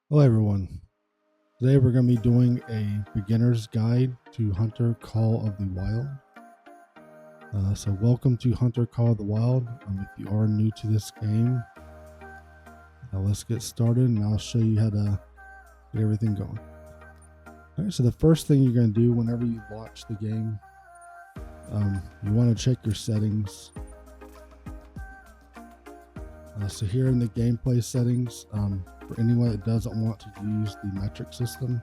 Hello everyone. Today we're going to be doing a beginner's guide to Hunter Call of the Wild. So welcome to Hunter Call of the Wild. If you are new to this game, let's get started and I'll show you how to get everything going. Alright, so the first thing you're going to do whenever you launch the game, you want to check your settings. So here in the gameplay settings, for anyone that doesn't want to use the metric system,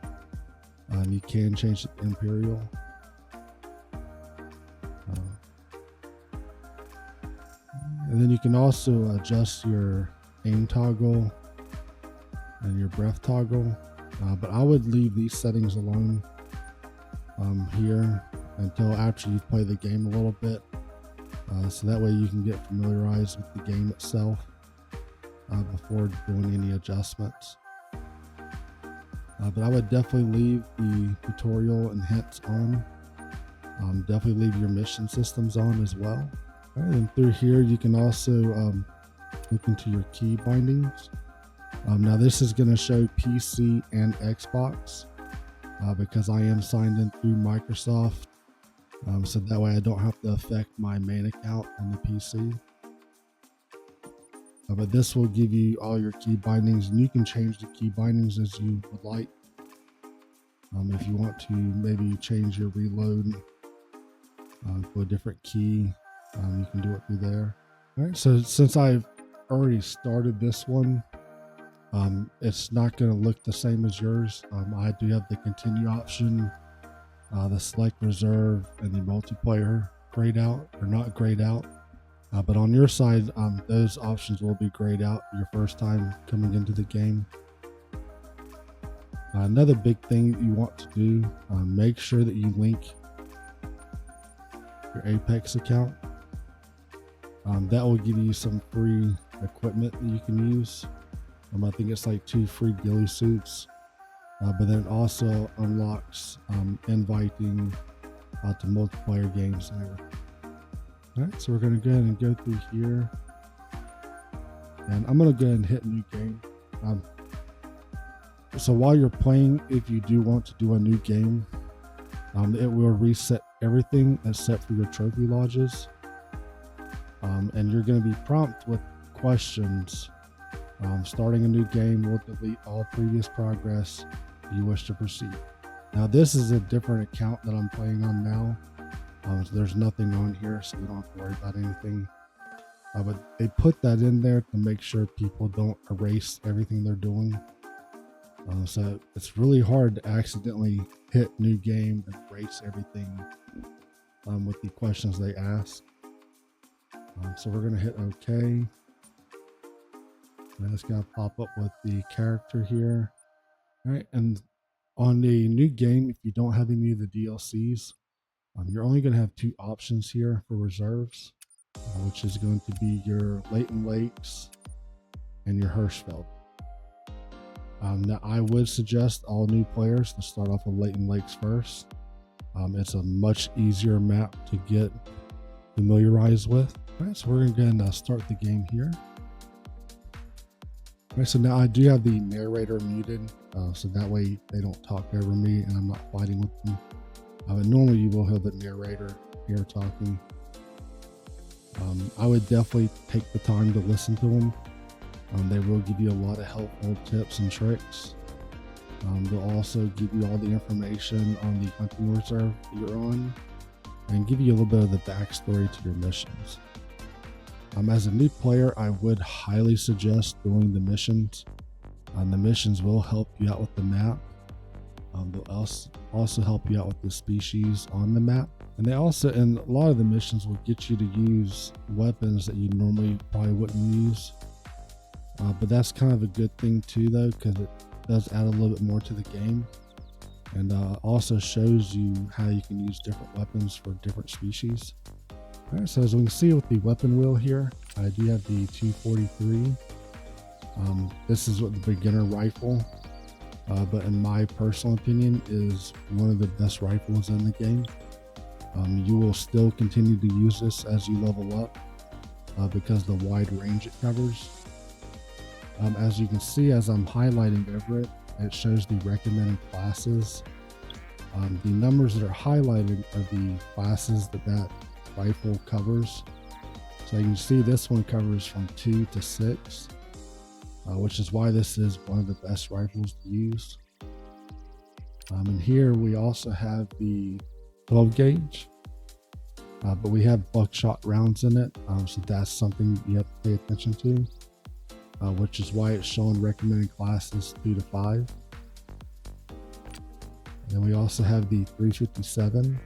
you can change it to Imperial. And then you can also adjust your aim toggle and your breath toggle, but I would leave these settings alone here until after you've played the game a little bit, so that way you can get familiarized with the game itself before doing any adjustments. But I would definitely leave the tutorial and hints on. Definitely leave your mission systems on as well. Right, and through here you can also look into your key bindings. Now this is going to show PC and Xbox because I am signed in through Microsoft, so that way I don't have to affect my main account on the PC. But this will give you all your key bindings, and you can change the key bindings as you would like. If you want to maybe change your reload to a different key, you can do it through there. All right, so since I've already started this one, it's not going to look the same as yours. I do have the continue option, the select reserve, and the multiplayer grayed out or not grayed out. But on your side, those options will be grayed out your first time coming into the game. Another big thing that you want to do, make sure that you link your Apex account. That will give you some free equipment that you can use. I think it's like 2 free ghillie suits, but then it also unlocks inviting to multiplayer games and everything. All right, so we're going to go ahead and go through here, and I'm going to go ahead and hit new game. So while you're playing, if you do want to do a new game, it will reset everything except for your trophy lodges, and you're going to be prompted with questions. Starting a new game will delete all previous progress if you wish to proceed. Now this is a different account that I'm playing on now. So there's nothing on here, so we don't have to worry about anything. But they put that in there to make sure people don't erase everything they're doing. So it's really hard to accidentally hit new game and erase everything with the questions they ask. So we're going to hit OK. And it's going to pop up with the character here. All right, and on the new game, if you don't have any of the DLCs, you're only going to have 2 options here for reserves, which is going to be your Leighton Lakes and your Hirschfeld. Now, I would suggest all new players to start off with Leighton Lakes first. It's a much easier map to get familiarized with. All right, so we're going to start the game here. All right, so now I do have the narrator muted, so that way they don't talk over me and I'm not fighting with them. But normally you will hear the narrator here talking. I would definitely take the time to listen to them. They will give you a lot of helpful tips and tricks. They'll also give you all the information on the hunting reserve that you're on and give you a little bit of the backstory to your missions. As a new player, I would highly suggest doing the missions. The missions will help you out with the map. They'll also help you out with the species on the map. And they also, in a lot of the missions, will get you to use weapons that you normally probably wouldn't use. But that's kind of a good thing too, though, because it does add a little bit more to the game. And also shows you how you can use different weapons for different species. All right, so as we can see with the weapon wheel here, I do have the 243. This is what the beginner rifle. But in my personal opinion is one of the best rifles in the game. You will still continue to use this as you level up because the wide range it covers. As you can see, as I'm highlighting over it, it shows the recommended classes. The numbers that are highlighted are the classes that rifle covers. So you can see this one covers from 2 to 6, which is why this is one of the best rifles to use. And here we also have the 12 gauge, but we have buckshot rounds in it, so that's something you have to pay attention to, which is why it's showing recommended classes 2 to 5. And then we also have the 357.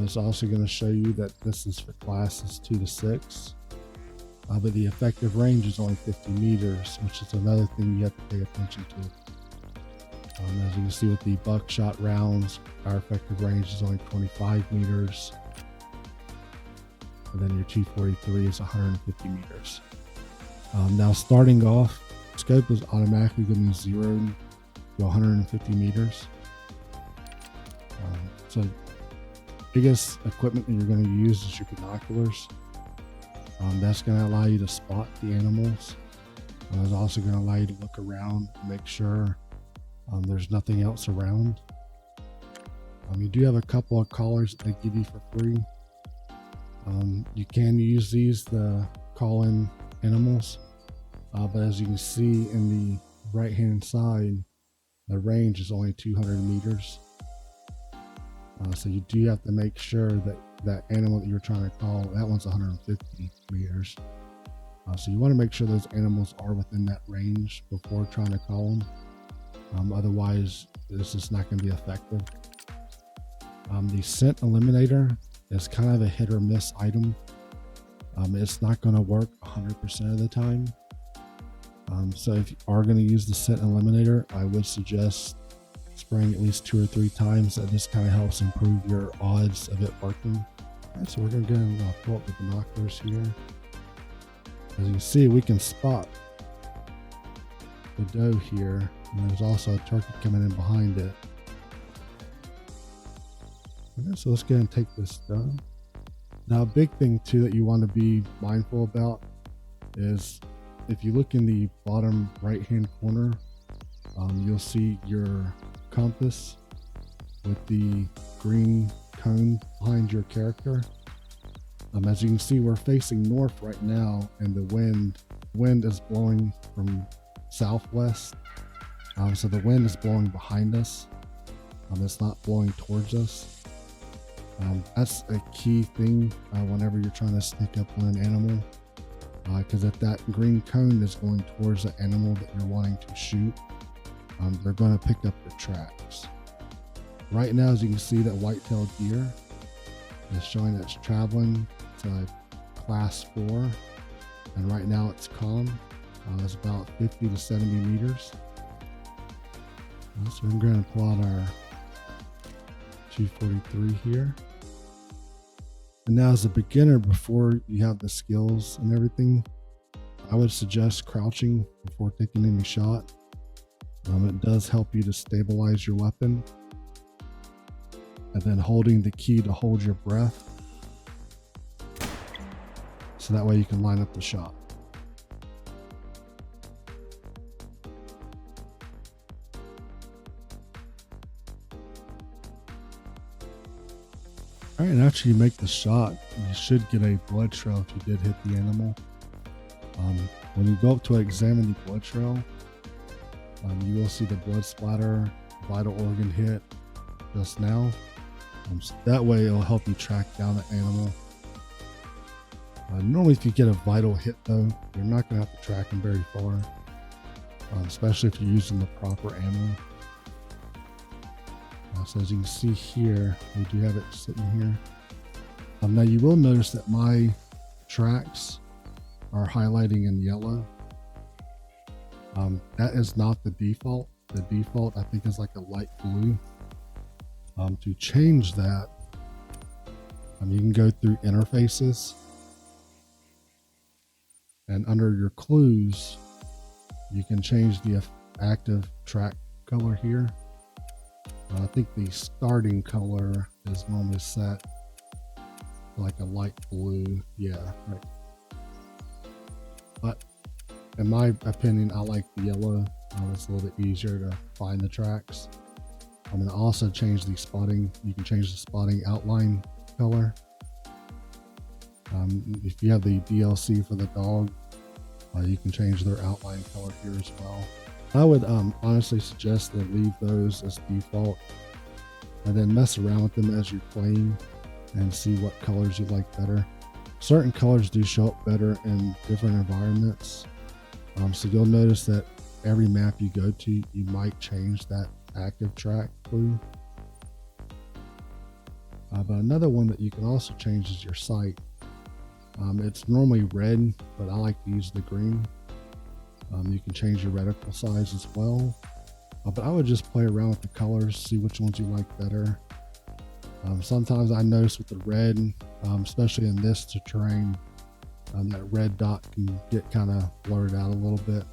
It's also going to show you that this is for classes 2 to 6, but the effective range is only 50 meters, which is another thing you have to pay attention to. As you can see with the buckshot rounds, our effective range is only 25 meters, and then your 243 is 150 meters. Now starting off, scope is automatically going to be 0 to 150 meters. So biggest equipment that you're going to use is your binoculars. That's going to allow you to spot the animals. It's also going to allow you to look around and make sure there's nothing else around. You do have a couple of collars that they give you for free. You can use these to call in animals, but as you can see in the right hand side, the range is only 200 meters. So you do have to make sure that that animal that you're trying to call, that one's 150 meters. So you want to make sure those animals are within that range before trying to call them. Otherwise, this is not going to be effective. The scent eliminator is kind of a hit or miss item. It's not going to work 100% of the time. So if you are going to use the scent eliminator, I would suggest spraying at least 2 or 3 times. That just kind of helps improve your odds of it working. All right, so we're going to pull up the binoculars here. As you can see, we can spot the doe here, and there's also a turkey coming in behind it. Okay, so let's go ahead and take this down. Now, a big thing too that you want to be mindful about is if you look in the bottom right hand corner, you'll see your compass with the green cone behind your character. As you can see, we're facing north right now, and the wind is blowing from southwest. So the wind is blowing behind us. It's not blowing towards us. That's a key thing whenever you're trying to sneak up on an animal, because if that green cone is going towards the animal that you're wanting to shoot, they're going to pick up your tracks. Right now, as you can see, that white-tailed deer is showing that it's traveling to class 4, and right now it's calm. It's about 50 to 70 meters. So we're going to pull out our 243 here. And now, as a beginner, before you have the skills and everything, I would suggest crouching before taking any shot. It does help you to stabilize your weapon, and then holding the key to hold your breath, so that way you can line up the shot. All right, and after you make the shot, you should get a blood trail if you did hit the animal. When you go up to examine the blood trail, you will see the blood splatter, vital organ hit just now. So that way it'll help you track down the animal. Normally if you get a vital hit though, you're not going to have to track them very far, especially if you're using the proper ammo. So as you can see here, we do have it sitting here. Now you will notice that my tracks are highlighting in yellow. That is not the default. The default, I think, is like a light blue. To change that, you can go through interfaces, and under your clues, you can change the active track color here. I think the starting color is normally set like a light blue. Yeah, right. But in my opinion, I like the yellow. It's a little bit easier to find the tracks. I'm going to also change the spotting. You can change the spotting outline color. If you have the DLC for the dog, you can change their outline color here as well. I would honestly suggest that leave those as default and then mess around with them as you're playing and see what colors you like better. Certain colors do show up better in different environments. So you'll notice that every map you go to, you might change that active track blue. But another one that you can also change is your sight. It's normally red, but I like to use the green. You can change your reticle size as well. But I would just play around with the colors, see which ones you like better. Sometimes I notice with the red, especially in this terrain, that red dot can get kind of blurred out a little bit.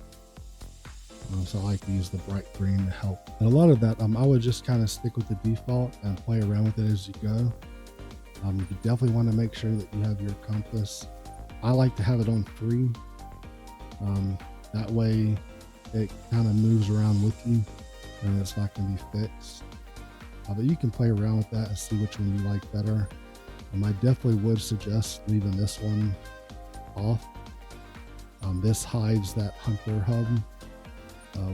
So I like to use the bright green to help. And a lot of that, I would just kind of stick with the default and play around with it as you go. You definitely want to make sure that you have your compass. I like to have it on 3. That way it kind of moves around with you and it's not going to be fixed. But you can play around with that and see which one you like better. I definitely would suggest leaving this one off. This hides that hunter hub,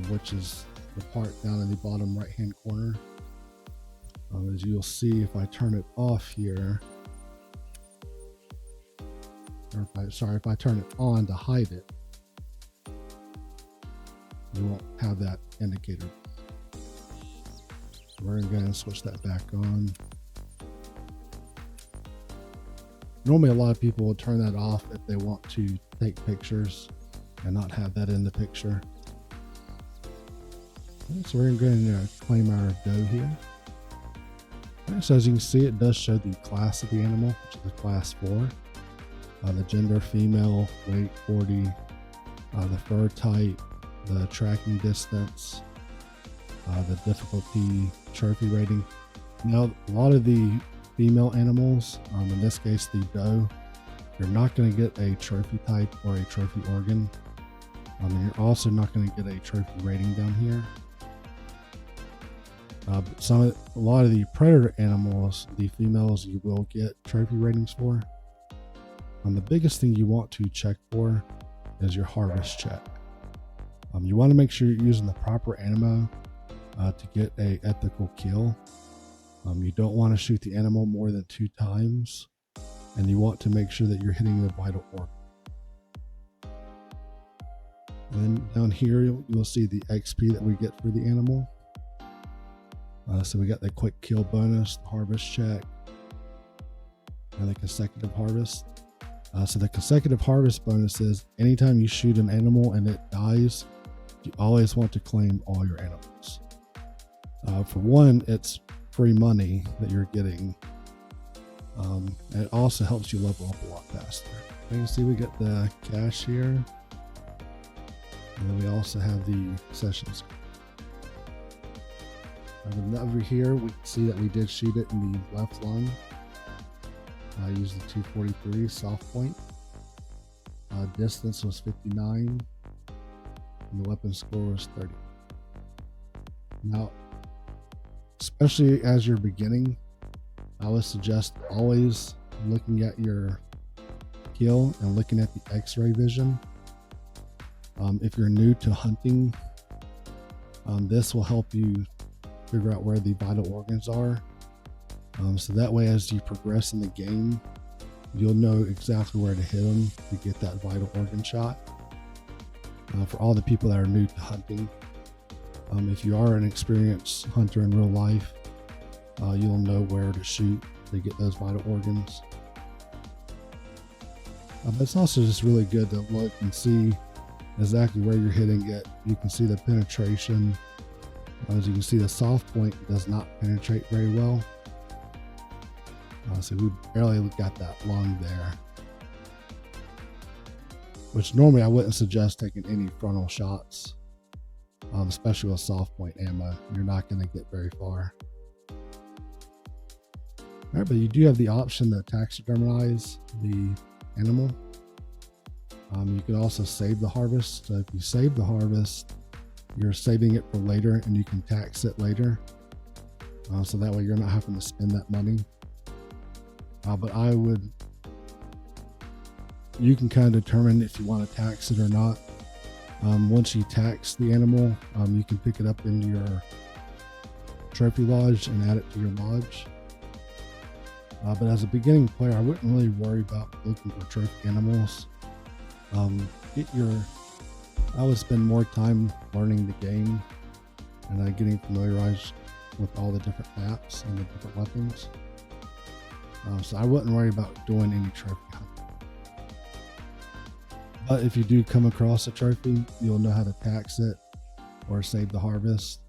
which is the part down in the bottom right hand corner. As you'll see, if I turn it off here, or if I turn it on to hide it, you won't have that indicator. We're going to switch that back on. Normally, a lot of people will turn that off if they want to take pictures and not have that in the picture. So we're going to claim our doe here. So as you can see, it does show the class of the animal, which is a class 4. The gender, female, weight 40, the fur type, the tracking distance, the difficulty, trophy rating. Now, a lot of the female animals, in this case the doe, you're not going to get a trophy type or a trophy organ. You're also not going to get a trophy rating down here. But a lot of the predator animals, the females, you will get trophy ratings for. The biggest thing you want to check for is your harvest check. You want to make sure you're using the proper ammo to get a ethical kill. You don't want to shoot the animal more than 2 times, and you want to make sure that you're hitting the vital organ. And then down here, you'll see the XP that we get for the animal. So we got the quick kill bonus, the harvest check, and the consecutive harvest. So the consecutive harvest bonus is anytime you shoot an animal and it dies, you always want to claim all your animals. For one, it's free money that you're getting. And it also helps you level up a lot faster. You can see we get the cash here. And then we also have the sessions. And then over here, we can see that we did shoot it in the left lung. I used the 243 soft point. Distance was 59. And the weapon score was 30. Now, especially as you're beginning, I would suggest always looking at your kill and looking at the X-ray vision. If you're new to hunting, this will help you figure out where the vital organs are. So that way, as you progress in the game, you'll know exactly where to hit them to get that vital organ shot. For all the people that are new to hunting, if you are an experienced hunter in real life, you'll know where to shoot to get those vital organs. But it's also just really good to look and see exactly where you're hitting it. You can see the penetration. As you can see, the soft point does not penetrate very well. So we barely got that lung there. Which normally I wouldn't suggest taking any frontal shots, especially with soft point ammo. You're not going to get very far. All right, but you do have the option to taxidermize the animal. You can also save the harvest. So if you save the harvest, you're saving it for later and you can tax it later. So that way you're not having to spend that money. But you can kind of determine if you want to tax it or not. Once you tax the animal, you can pick it up into your trophy lodge and add it to your lodge. But as a beginning player, I wouldn't really worry about looking for trophy animals. I would spend more time learning the game and getting familiarized with all the different maps and the different weapons. So I wouldn't worry about doing any trophy hunting. But if you do come across a trophy, you'll know how to tax it or save the harvest.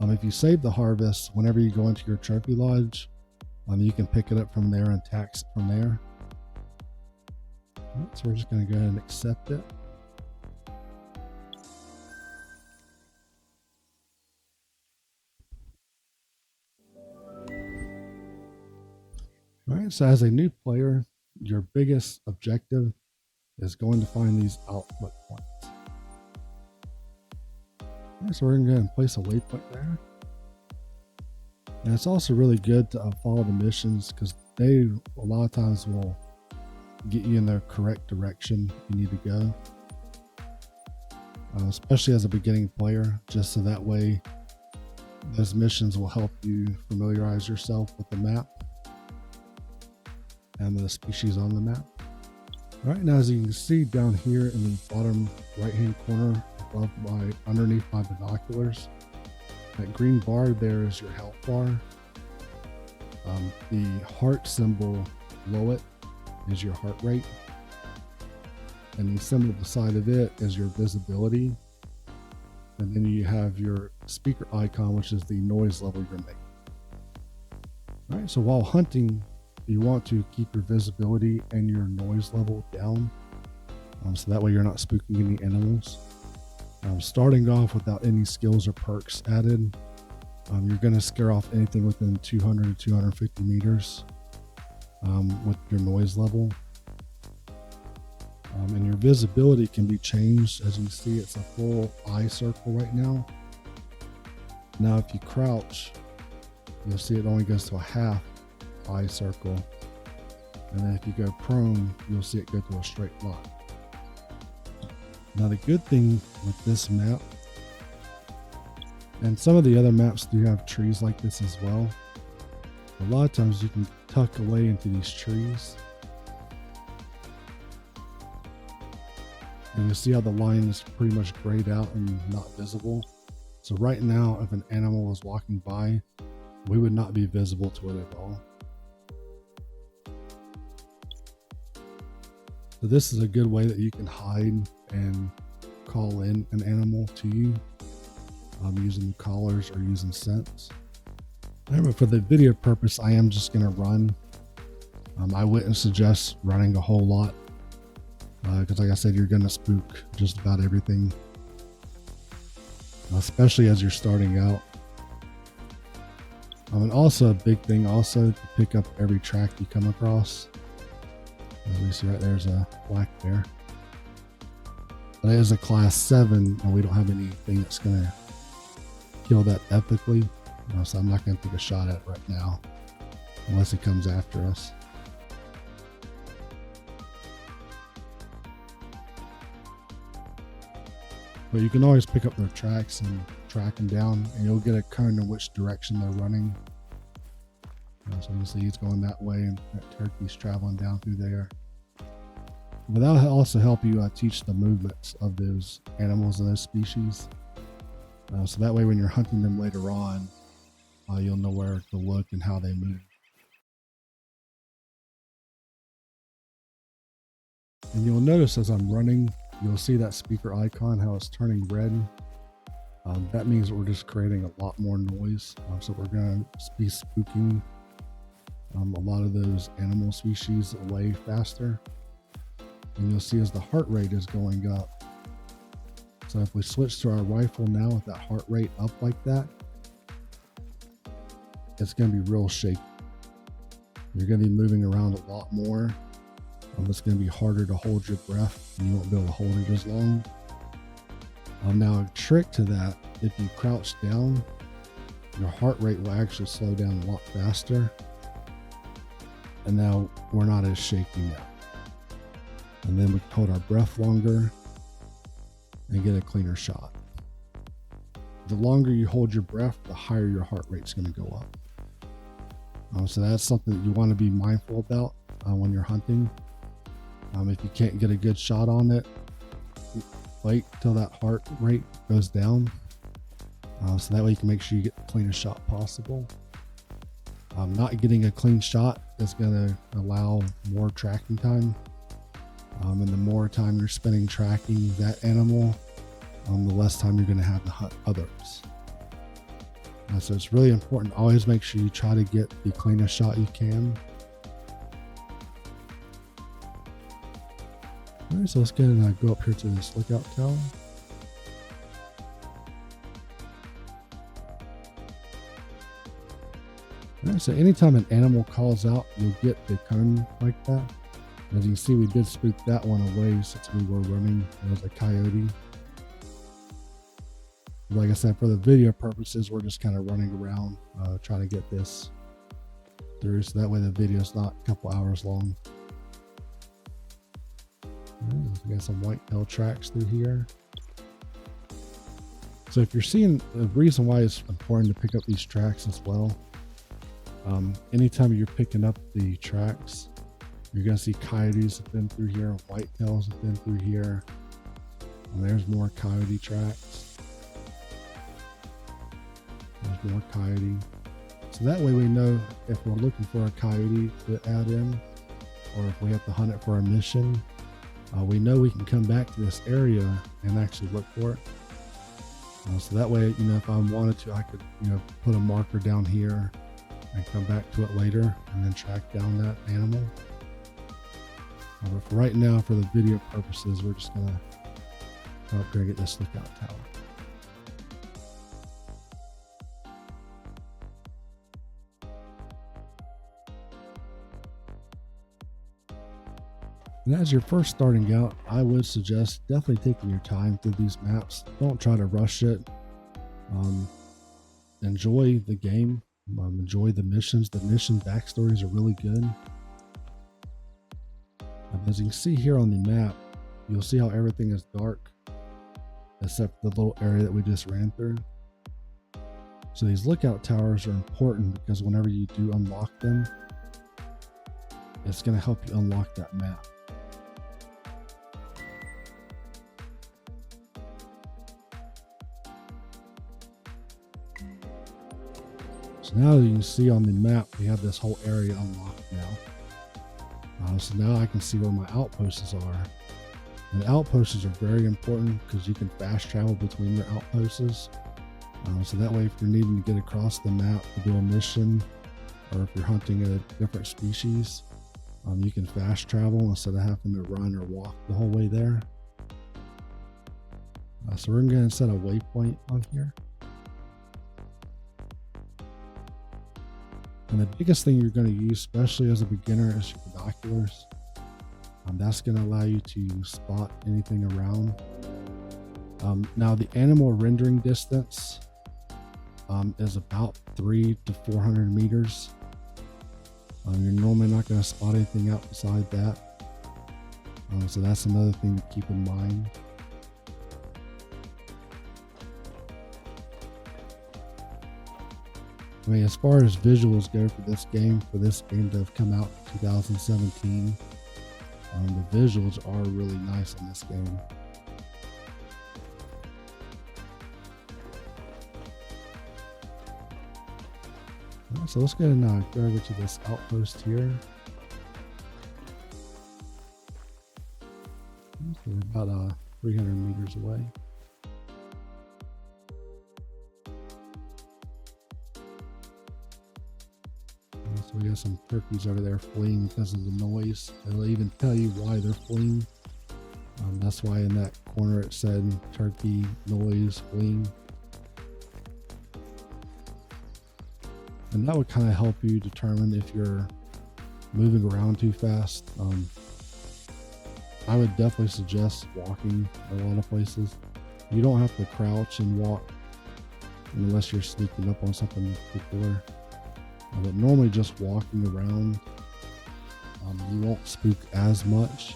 If you save the harvest, whenever you go into your trophy lodge, you can pick it up from there and tax it from there. So we're just going to go ahead and accept it. All right, so as a new player, your biggest objective is going to find these output points. All right, so we're going to go ahead and place a waypoint there. And it's also really good to follow the missions because they a lot of times will get you in the correct direction you need to go, especially as a beginning player, just so that way those missions will help you familiarize yourself with the map and the species on the map. All right, now as you can see down here in the bottom right hand corner underneath my binoculars, that green bar there is your health bar. The heart symbol below it is your heart rate, and the symbol beside of it is your visibility, and then you have your speaker icon, which is the noise level you're making. All right, so while hunting, you want to keep your visibility and your noise level down, so that way you're not spooking any animals. Starting off without any skills or perks added, you're going to scare off anything within 200 to 250 meters with your noise level. And your visibility can be changed. As you see, it's a full eye circle right now. Now if you crouch, you'll see it only goes to a half eye circle. And then if you go prone, you'll see it go to a straight line. Now the good thing with this map, and some of the other maps do have trees like this as well, a lot of times you can tuck away into these trees. And you'll see how the line is pretty much grayed out and not visible. So right now, if an animal was walking by, we would not be visible to it at all. So this is a good way that you can hide and call in an animal to you using collars or using scents. However, for the video purpose, I am just going to run. I wouldn't suggest running a whole lot because like I said, you're going to spook just about everything, especially as you're starting out. And also a big thing also to pick up every track you come across. As we see right there's a black bear. That is a class 7 and we don't have anything that's going to kill that ethically. So I'm not going to take a shot at it right now unless it comes after us. But you can always pick up their tracks and track them down, and you'll get a kind of which direction they're running. So you see he's going that way, and that turkey's traveling down through there. But that'll also help you teach the movements of those animals and those species. So that way when you're hunting them later on, you'll know where to look and how they move. And you'll notice as I'm running, you'll see that speaker icon, how it's turning red. That means we're just creating a lot more noise. So we're going to be spooking a lot of those animal species away faster. And you'll see as the heart rate is going up. So if we switch to our rifle now with that heart rate up like that, it's going to be real shaky. You're going to be moving around a lot more. It's going to be harder to hold your breath and you won't be able to hold it as long. Now a trick to that, if you crouch down, your heart rate will actually slow down a lot faster. And now we're not as shaky now. And then we can hold our breath longer and get a cleaner shot. The longer you hold your breath, the higher your heart rate's going to go up. So that's something that you want to be mindful about when you're hunting. If you can't get a good shot on it, wait till that heart rate goes down. So that way you can make sure you get the cleanest shot possible. Not getting a clean shot is going to allow more tracking time. And the more time you're spending tracking that animal, the less time you're going to have to hunt others. So it's really important to always make sure you try to get the cleanest shot you can. All right, so let's go and go up here to this lookout tower. All right, so anytime an animal calls out, you'll get the cone like that. As you can see, we did spook that one away since we were running. It was a coyote. Like I said, for the video purposes, we're just kind of running around trying to get this through, so that way the video is not a couple hours long. We got some whitetail tracks through here. So if you're seeing, the reason why it's important to pick up these tracks as well, anytime you're picking up the tracks, you're going to see coyotes have been through here, whitetails have been through here, and there's more coyote tracks. There's more coyote. So that way we know if we're looking for a coyote to add in, or if we have to hunt it for a mission, we know we can come back to this area and actually look for it. So that way, if I wanted to, I could, put a marker down here and come back to it later and then track down that animal. But for right now, for the video purposes, we're just gonna go up here and get this lookout tower. And as you're first starting out, I would suggest definitely taking your time through these maps. Don't try to rush it. Enjoy the game. Enjoy the missions. The mission backstories are really good. As you can see here on the map, you'll see how everything is dark, except the little area that we just ran through. So these lookout towers are important because whenever you do unlock them, it's going to help you unlock that map. So now you can see on the map, we have this whole area unlocked now. So now I can see where my outposts are. And outposts are very important because you can fast travel between your outposts. So that way, if you're needing to get across the map to do a mission, or if you're hunting a different species, you can fast travel instead of having to run or walk the whole way there. So we're going to set a waypoint on here. And the biggest thing you're going to use, especially as a beginner, is your binoculars. That's going to allow you to spot anything around. Now the animal rendering distance is about 300 to 400 meters. You're normally not going to spot anything out beside that. So that's another thing to keep in mind. I mean, as far as visuals go for this game to have come out in 2017, the visuals are really nice in this game. Right, so let's go and go over to this outpost here. So we're about 300 meters away. So we got some turkeys over there fleeing because of the noise. They'll even tell you why they're fleeing. That's why in that corner it said turkey noise fleeing. And that would kind of help you determine if you're moving around too fast. I would definitely suggest walking a lot of places. You don't have to crouch and walk unless you're sneaking up on something particular. But normally just walking around, you won't spook as much.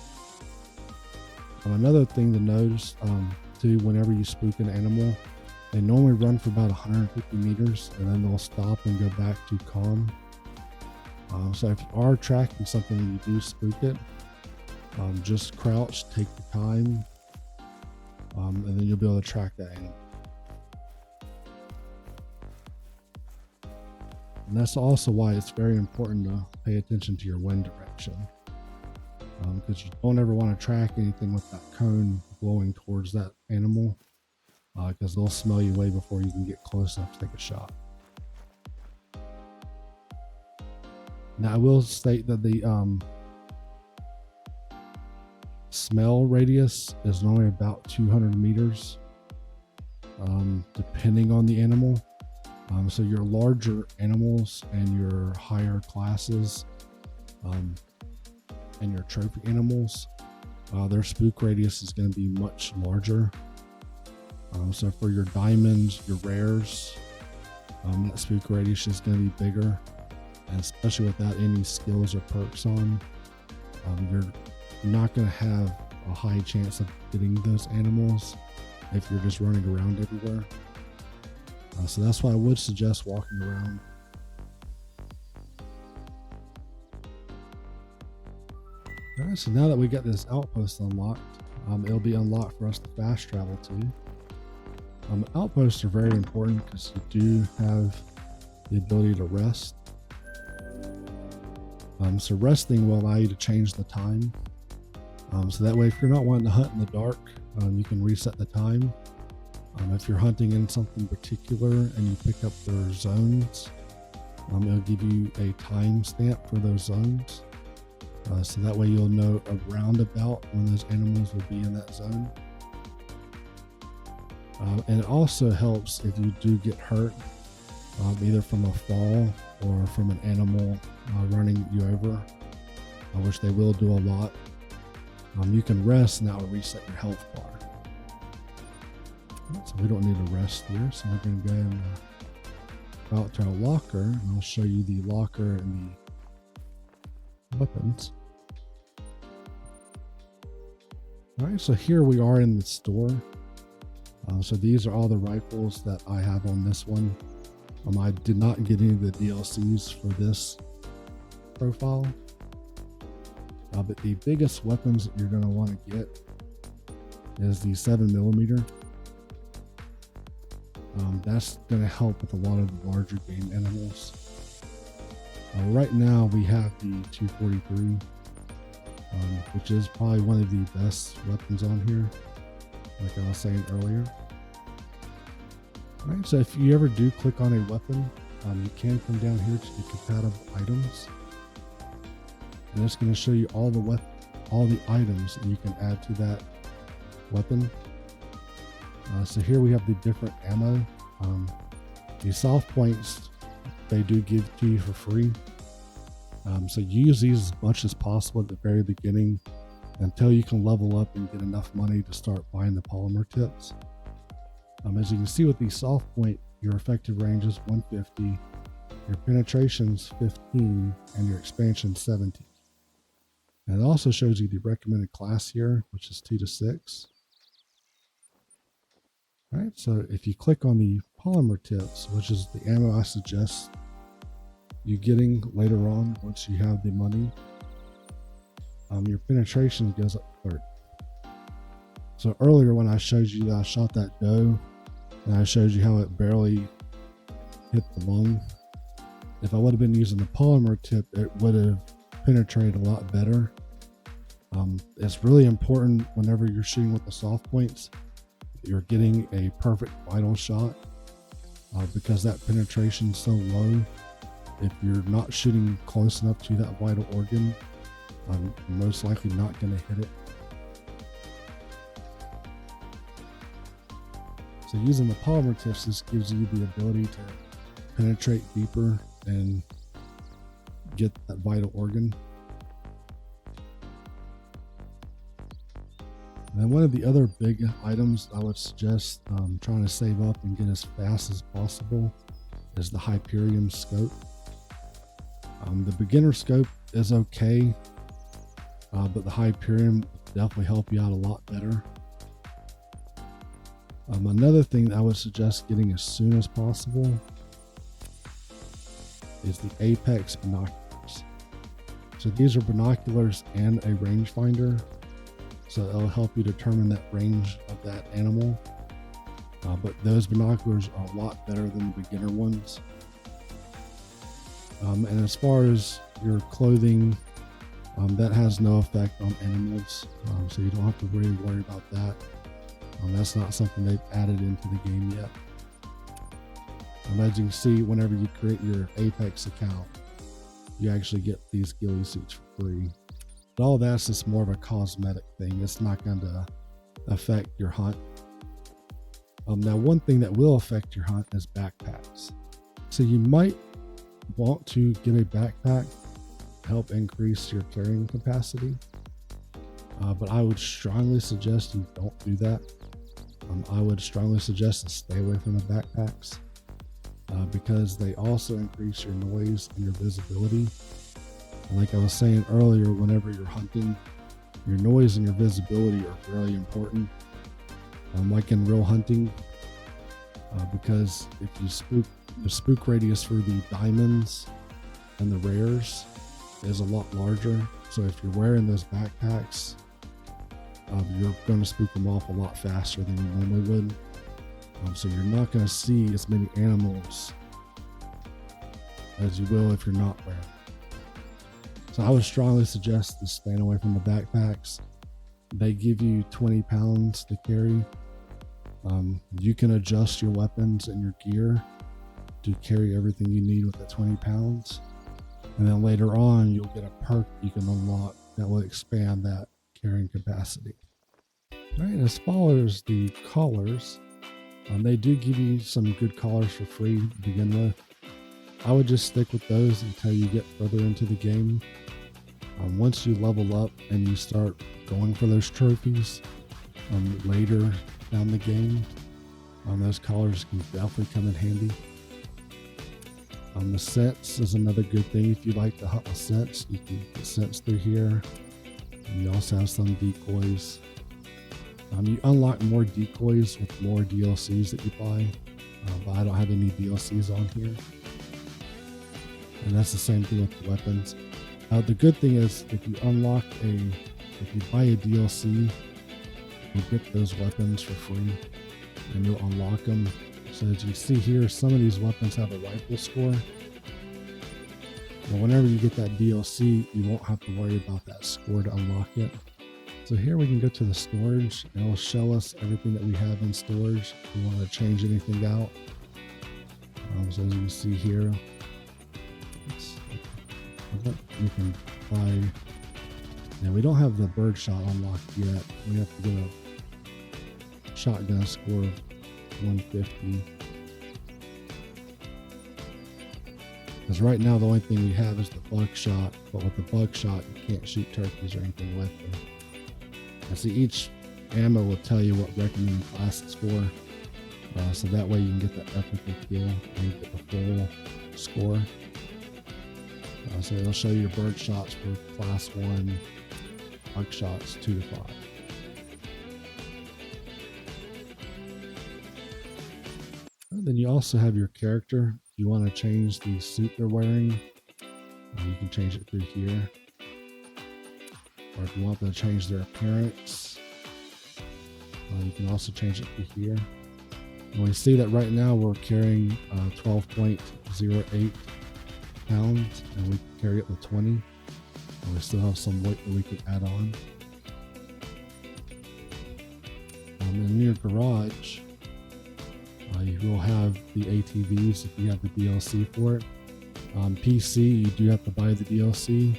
Another thing to notice too, whenever you spook an animal, they normally run for about 150 meters and then they'll stop and go back to calm. So if you are tracking something and you do spook it, just crouch, take the time, and then you'll be able to track that animal. And that's also why it's very important to pay attention to your wind direction, because you don't ever want to track anything with that cone blowing towards that animal, because they'll smell you way before you can get close enough to take a shot. Now I will state that the smell radius is normally about 200 meters, depending on the animal. So your larger animals and your higher classes, and your trophy animals, their spook radius is going to be much larger. So for your diamonds, your rares, that spook radius is going to be bigger, and especially without any skills or perks on, you're not going to have a high chance of getting those animals if you're just running around everywhere. So that's why I would suggest walking around. All right, so now that we got this outpost unlocked, it'll be unlocked for us to fast travel to. Outposts are very important because you do have the ability to rest. So resting will allow you to change the time. So that way, if you're not wanting to hunt in the dark, you can reset the time. If you're hunting in something particular and you pick up their zones, it'll give you a time stamp for those zones. So that way you'll know around about when those animals will be in that zone. And it also helps if you do get hurt, either from a fall or from an animal running you over, which they will do a lot. You can rest and that will reset your health bar. So we don't need to rest here, so we're going to go and go out to our locker, and I'll show you the locker and the weapons. Alright, so here we are in the store. So these are all the rifles that I have on this one. I did not get any of the DLCs for this profile. But the biggest weapons that you're going to want to get is the 7mm. That's going to help with a lot of the larger game animals. Right now we have the 243, which is probably one of the best weapons on here, like I was saying earlier. Alright, so if you ever do click on a weapon, you can come down here to the compatible items, and it's going to show you all the items that you can add to that weapon. So here we have the different ammo. The soft points they do give to you for free. So use these as much as possible at the very beginning until you can level up and get enough money to start buying the polymer tips. As you can see with the soft point, your effective range is 150, your penetration's 15, and your expansion 17. And it also shows you the recommended class here, which is 2 to 6. All right, so if you click on the polymer tips, which is the ammo I suggest you getting later on once you have the money, your penetration goes up 30. So earlier when I showed you that I shot that doe, and I showed you how it barely hit the lung, if I would have been using the polymer tip, it would have penetrated a lot better. It's really important whenever you're shooting with the soft points, you're getting a perfect vital shot, because that penetration is so low. If you're not shooting close enough to that vital organ, you're most likely not going to hit it. So using the polymer tips, this gives you the ability to penetrate deeper and get that vital organ. And one of the other big items I would suggest trying to save up and get as fast as possible is the Hyperion scope. The beginner scope is okay, but the Hyperion will definitely help you out a lot better. Another thing that I would suggest getting as soon as possible is the Apex binoculars. So these are binoculars and a rangefinder, so it'll help you determine that range of that animal. But those binoculars are a lot better than the beginner ones. And as far as your clothing, that has no effect on animals, so you don't have to really worry about that. That's not something they've added into the game yet. As you can see, whenever you create your Apex account, you actually get these ghillie suits for free. But all that's just more of a cosmetic thing. It's not going to affect your hunt. Now, one thing that will affect your hunt is backpacks. So you might want to get a backpack to help increase your carrying capacity. But I would strongly suggest you don't do that. I would strongly suggest to stay away from the backpacks because they also increase your noise and your visibility. And like I was saying earlier, whenever you're hunting, your noise and your visibility are really important. Like in real hunting, because if you spook, the spook radius for the diamonds and the rares is a lot larger. So if you're wearing those backpacks, you're going to spook them off a lot faster than you normally would. So you're not going to see as many animals as you will if you're not wearing them. So I would strongly suggest to staying away from the backpacks. They give you 20 pounds to carry. You can adjust your weapons and your gear to carry everything you need with the 20 pounds. And then later on, you'll get a perk you can unlock that will expand that carrying capacity. All right, as far as the collars, they do give you some good collars for free to begin with. I would just stick with those until you get further into the game. Once you level up and you start going for those trophies later down the game, those collars can definitely come in handy. The scents is another good thing. If you like to hunt with scents, you can get scents through here. And you also have some decoys. You unlock more decoys with more DLCs that you buy, but I don't have any DLCs on here. And that's the same thing with the weapons. The good thing is if you buy a DLC, you get those weapons for free and you'll unlock them. So as you see here, some of these weapons have a rifle score. Well, whenever you get that DLC, you won't have to worry about that score to unlock it. So here we can go to the storage and it'll show us everything that we have in storage. If we want to change anything out. So as you can see here, we can buy. Now we don't have the bird shot unlocked yet. We have to get a shotgun score of 150. Because right now the only thing we have is the buckshot, but with the buckshot you can't shoot turkeys or anything with them. And see, each ammo will tell you what recommended class it's for, so that way you can get the ethical kill and get the full score. So it'll show you your bird shots for class 1, buckshots 2 to 5. And then you also have your character. If you want to change the suit they're wearing, you can change it through here. Or if you want them to change their appearance, you can also change it through here. And we see that right now we're carrying 12.08 pounds, and we can carry it with 20. And we still have some weight that we could add on. In your garage, you will have the ATVs if you have the DLC for it. On PC, you do have to buy the DLC.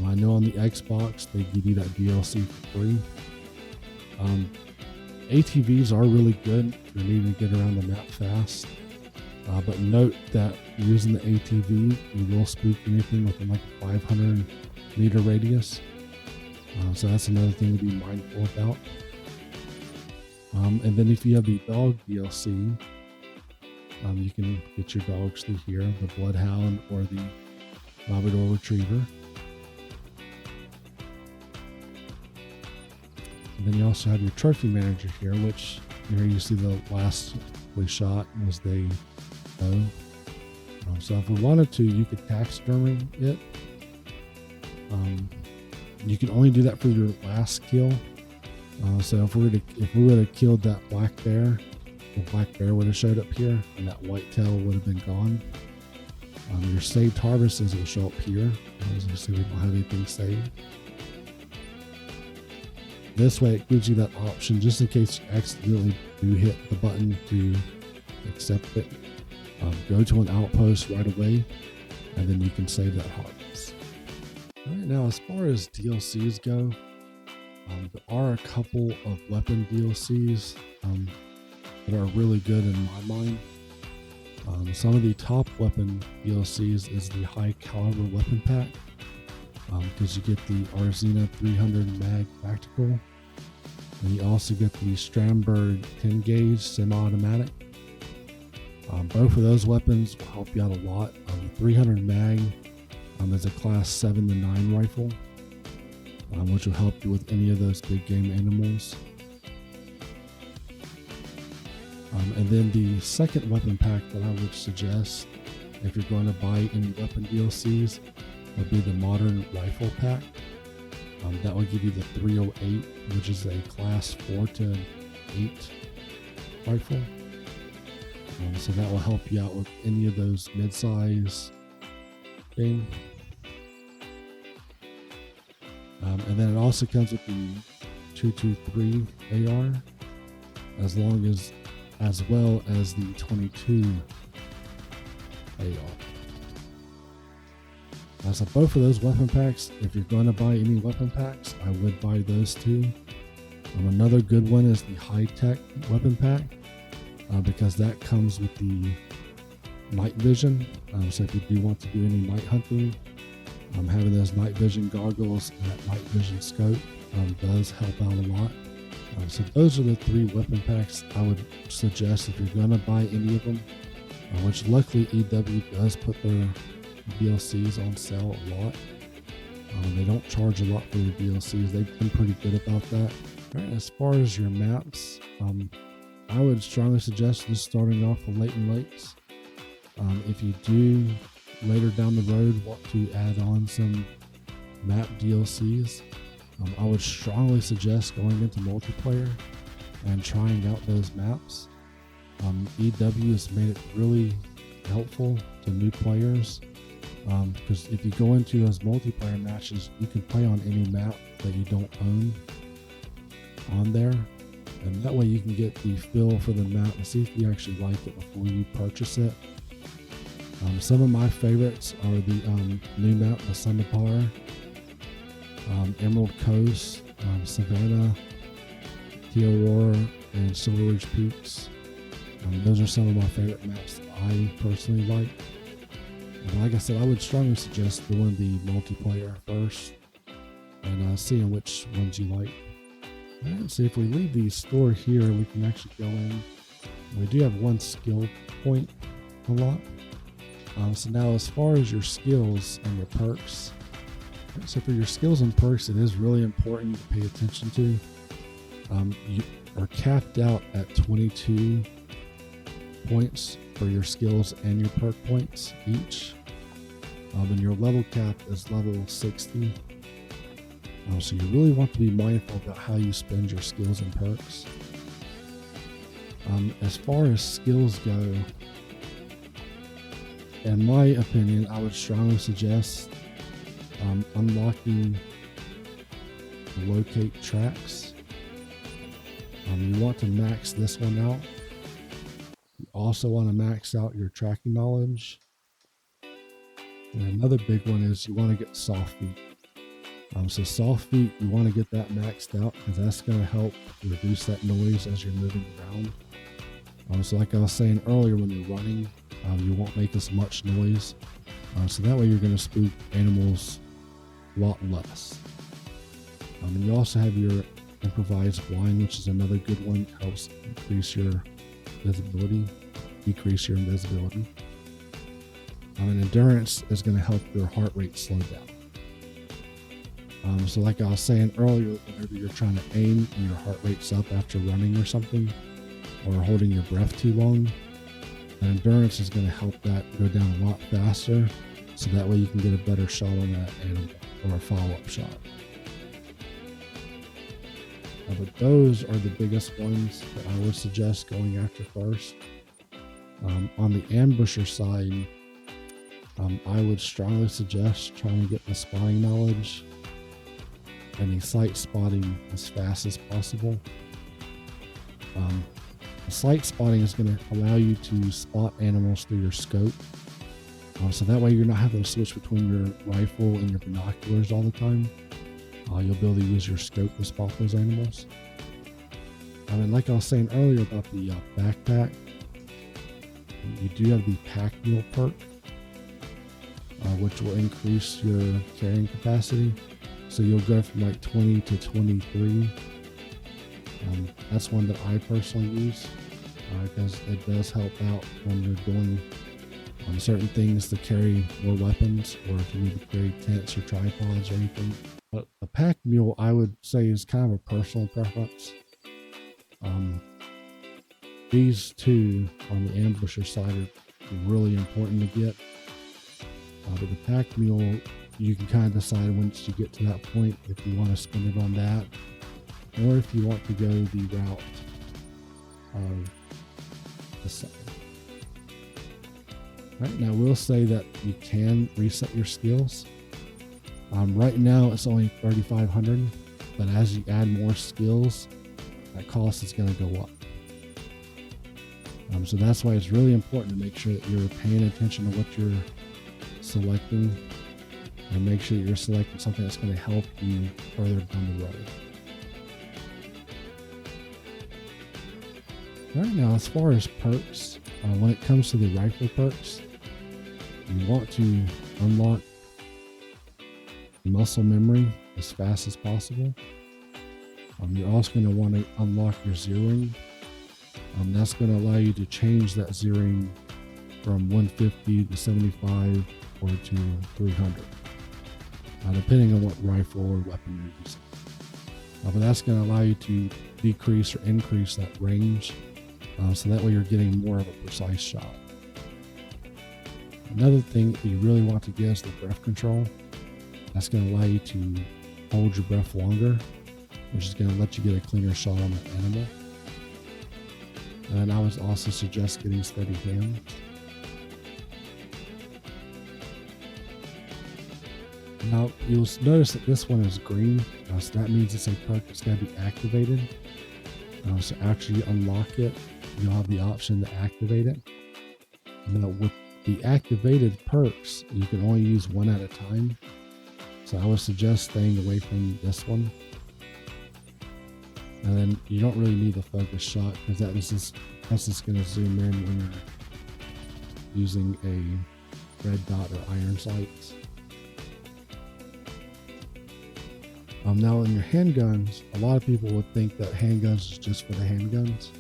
I know on the Xbox, they give you that DLC for free. ATVs are really good if you're needing to get around the map fast. But note that using the ATV, you will spook anything within like a 500 meter radius. So that's another thing to be mindful about. And then if you have the dog DLC, you can get your dogs through here, the Bloodhound or the Labrador Retriever. And then you also have your trophy manager here, which here you see the last we shot was the doe. So if we wanted to, you could taxidermy it. You can only do that for your last kill. So if we would have killed that black bear, the black bear would have showed up here, and that white tail would have been gone. Your saved harvests will show up here. As you see, we don't have anything saved. This way, it gives you that option just in case you accidentally do hit the button to accept it. Go to an outpost right away, and then you can save that harvest. All right, now as far as DLCs go, there are a couple of weapon DLCs that are really good in my mind. Some of the top weapon DLCs is the high caliber weapon pack, because you get the Arzina 300 mag tactical, and you also get the Strandberg 10 gauge semi-automatic. Both of those weapons will help you out a lot. The 300 mag is a class 7 to 9 rifle, which will help you with any of those big game animals. And then the second weapon pack that I would suggest if you're going to buy any weapon DLCs would be the modern rifle pack. That will give you the 308, which is a class 4 to 8 rifle. So that will help you out with any of those mid-size game. And then it also comes with the 223 AR, as well as the 22 AR. So both of those weapon packs, if you're going to buy any weapon packs, I would buy those two. Another good one is the high-tech weapon pack, because that comes with the night vision. So if you do want to do any night hunting, having those night vision goggles and that night vision scope does help out a lot. So those are the three weapon packs I would suggest if you're going to buy any of them, which luckily EW does put their DLCs on sale a lot. They don't charge a lot for their DLCs. They've been pretty good about that. All right, as far as your maps, I would strongly suggest just starting off with Leighton Lakes. If you do later down the road want to add on some map DLCs, I would strongly suggest going into multiplayer and trying out those maps. EW has made it really helpful to new players, because if you go into those multiplayer matches, you can play on any map that you don't own on there, and that way you can get the feel for the map and see if you actually like it before you purchase it. Some of my favorites are the new map, the Sun to Power, Emerald Coast, Savannah, Aurora, and Silver Ridge Peaks. Those are some of my favorite maps that I personally like. And like I said, I would strongly suggest doing the multiplayer first and seeing which ones you like. Alright, so if we leave the store here, we can actually go in. We do have one skill point unlocked. So now as far as your skills and your perks, so for your skills and perks, it is really important to pay attention to. You are capped out at 22 points for your skills and your perk points each. And your level cap is level 60. So you really want to be mindful about how you spend your skills and perks. As far as skills go, in my opinion, I would strongly suggest unlocking the locate tracks. You want to max this one out. You also want to max out your tracking knowledge. And another big one is you want to get soft feet. So soft feet, you want to get that maxed out because that's going to help reduce that noise as you're moving around. So like I was saying earlier, when you're running, you won't make as much noise. So that way you're going to spook animals a lot less. And you also have your improvised blind, which is another good one. Helps increase your visibility, decrease your invisibility. And endurance is going to help your heart rate slow down. So like I was saying earlier, whenever you're trying to aim and your heart rate's up after running or something, or holding your breath too long, endurance is going to help that go down a lot faster, so that way you can get a better shot on that animal or a follow-up shot. But those are the biggest ones that I would suggest going after first. On the ambusher side, I would strongly suggest trying to get the spotting knowledge and the sight spotting as fast as possible. The sight spotting is going to allow you to spot animals through your scope. So that way you're not having to switch between your rifle and your binoculars all the time. You'll be able to use your scope to spot those animals. And like I was saying earlier about the backpack, you do have the pack mule perk, which will increase your carrying capacity. So you'll go from like 20 to 23. That's one that I personally use because it does help out when you're doing certain things to carry more weapons, or if you need to carry tents or tripods or anything. But the pack mule, I would say, is kind of a personal preference. These two on the ambusher side are really important to get. But the pack mule, you can kind of decide once you get to that point if you want to spend it on that, or if you want to go the route of the side. Right now, we'll say that you can reset your skills. Right now, it's only 3,500, but as you add more skills, that cost is going to go up. So that's why it's really important to make sure that you're paying attention to what you're selecting, and make sure you're selecting something that's going to help you further down the road. Right now, as far as perks, when it comes to the rifle perks, you want to unlock muscle memory as fast as possible. You're also going to want to unlock your zeroing. That's going to allow you to change that zeroing from 150 to 75 or to 300, depending on what rifle or weapon you're using. But that's going to allow you to decrease or increase that range, so that way you're getting more of a precise shot. Another thing that you really want to get is the breath control. That's going to allow you to hold your breath longer, which is going to let you get a cleaner shot on the animal. And I would also suggest getting steady hand. Now you'll notice that this one is green, so that means it's a perk that's going to be activated. So after you unlock it, you'll have the option to activate it. Now with the activated perks, you can only use one at a time. So I would suggest staying away from this one. And then you don't really need a focus shot, because that's just going to zoom in when you're using a red dot or iron sights. Now in your handguns, a lot of people would think that handguns is just for the handguns.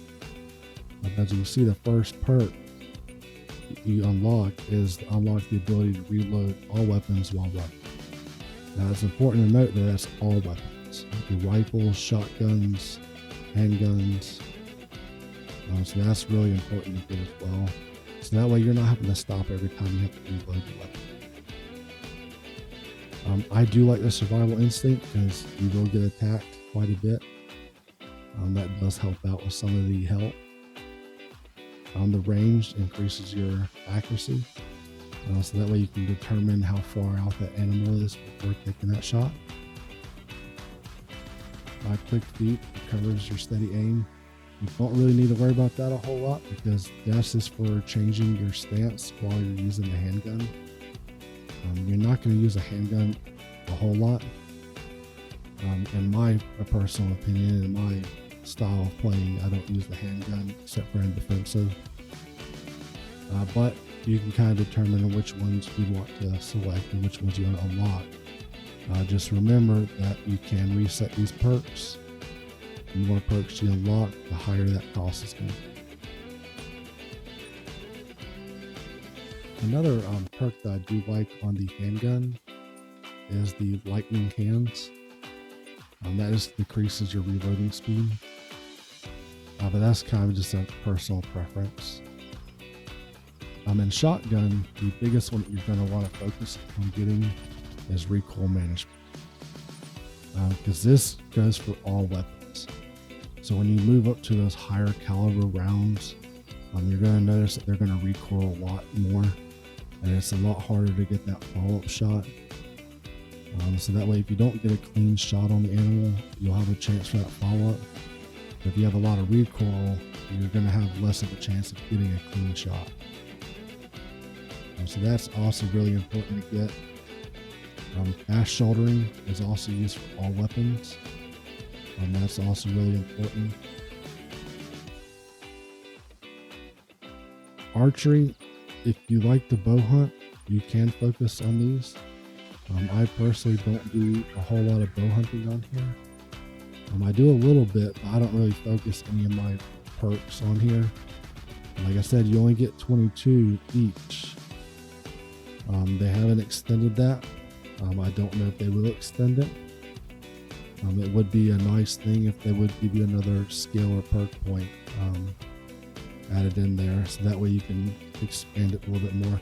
As you see, the first perk you unlock is to unlock the ability to reload all weapons while running. Now it's important to note that that's all weapons. Your rifles, shotguns, handguns. So that's really important to get as well. So that way you're not having to stop every time you have to reload the weapon. I do like the survival instinct because you will get attacked quite a bit. That does help out with some of the health. The range increases your accuracy. So that way you can determine how far out that animal is before taking that shot. Click feet covers your steady aim. You don't really need to worry about that a whole lot, because that's just for changing your stance while you're using the handgun. You're not going to use a handgun a whole lot. In my personal opinion, in my style of playing, I don't use the handgun except for in defensive. But you can kind of determine which ones you want to select and which ones you want to unlock. Just remember that you can reset these perks The more perks you unlock, the higher that cost is going to be. Another perk that I do like on the handgun is the lightning hands. That just decreases your reloading speed, but that's kind of just a personal preference. In shotgun, the biggest one that you're going to want to focus on getting is recoil management, because this goes for all weapons. So when you move up to those higher caliber rounds, you're going to notice that they're going to recoil a lot more, and it's a lot harder to get that follow-up shot. So that way, if you don't get a clean shot on the animal, you'll have a chance for that follow-up. But if you have a lot of recoil, you're going to have less of a chance of getting a clean shot. So that's also really important to get. Fast shouldering is also used for all weapons. That's also really important. Archery, if you like the bow hunt, you can focus on these. I personally don't do a whole lot of bow hunting on here. I do a little bit, but I don't really focus any of my perks on here. Like I said, you only get 22 each. They haven't extended that. I don't know if they will extend it. It would be a nice thing if they would give you another skill or perk point added in there, so that way you can expand it a little bit more.